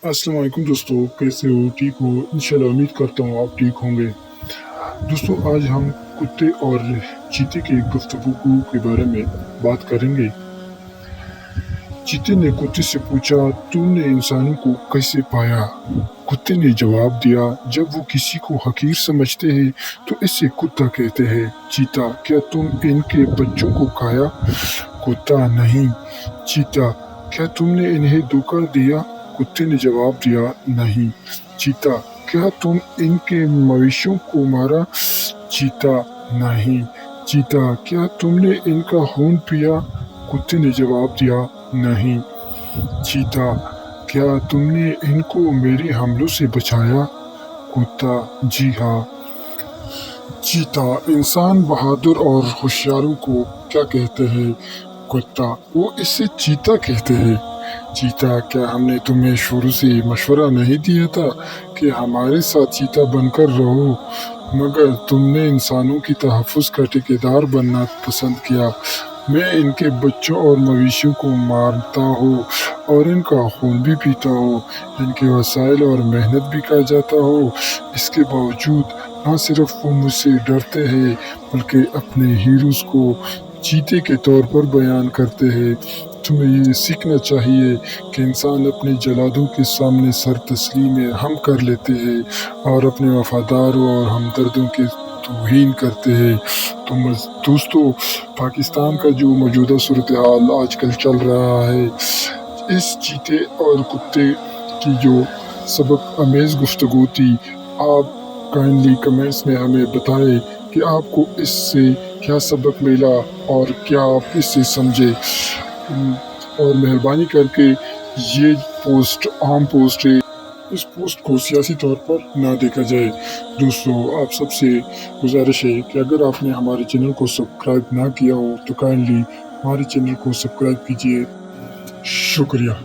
अस्सलाम वालेकुम दोस्तों, कैसे हो? ठीक हो? इंशाल्लाह उम्मीद करता हूँ आप ठीक होंगे। दोस्तों, आज हम कुत्ते और चीते की गुफ्तगू के बारे में बात करेंगे। चीते ने कुत्ते से पूछा, तूने इंसानों को कैसे पाया? कुत्ते ने जवाब दिया, जब वो किसी को हकीर समझते हैं तो इसे कुत्ता कहते हैं। चीता, क्या तुम इनके बच्चों को खाया? कुत्ता, नहीं। चीता, क्या तुमने इन्हें धोखा दिया? कुत्ते ने जवाब दिया, नहीं। चीता, क्या तुम इनके मवेशियों को मारा? चीता, नहीं। चीता, क्या तुमने इनका खून पिया? कुत्ते ने जवाब दिया, नहीं। चीता, क्या तुमने इनको मेरे हमलों से बचाया? कुत्ता, जी हाँ। चीता, इंसान बहादुर और होशियारों को क्या कहते हैं? कुत्ता, वो इससे चीता कहते हैं। चीता, क्या हमने तुम्हें शुरू से मशवरा नहीं दिया था कि हमारे साथ चीता बनकर रहो, मगर तुमने इंसानों की तहफ़्फ़ुज़ का ठेकेदार बनना पसंद किया। मैं इनके बच्चों और मवेशियों को मारता हूँ और इनका खून भी पीता हूँ, इनके वसाइल और मेहनत भी खा जाता हूँ। इसके बावजूद न सिर्फ वो मुझसे डरते हैं, बल्कि अपने हीरोज़ को चीते के तौर पर बयान करते हैं। तुम्हें ये सीखना चाहिए कि इंसान अपने जलादों के सामने सर तस्लीम हम कर लेते हैं और अपने वफादारों और हमदर्दों की तौहीन करते हैं। तो दोस्तों, पाकिस्तान का जो मौजूदा सूरत हाल आजकल चल रहा है, इस चीते और कुत्ते की जो सबक आमेज़ गुफ्तगू थी, आप काइंडली कमेंट्स में हमें बताएं कि आपको इससे क्या सबक मिला और क्या आप इससे समझे। और मेहरबानी करके ये पोस्ट आम पोस्ट है, इस पोस्ट को सियासी तौर पर ना देखा जाए। दोस्तों, आप सबसे गुजारिश है कि अगर आपने हमारे चैनल को सब्सक्राइब ना किया हो तो काइंडली हमारे चैनल को सब्सक्राइब कीजिए। शुक्रिया।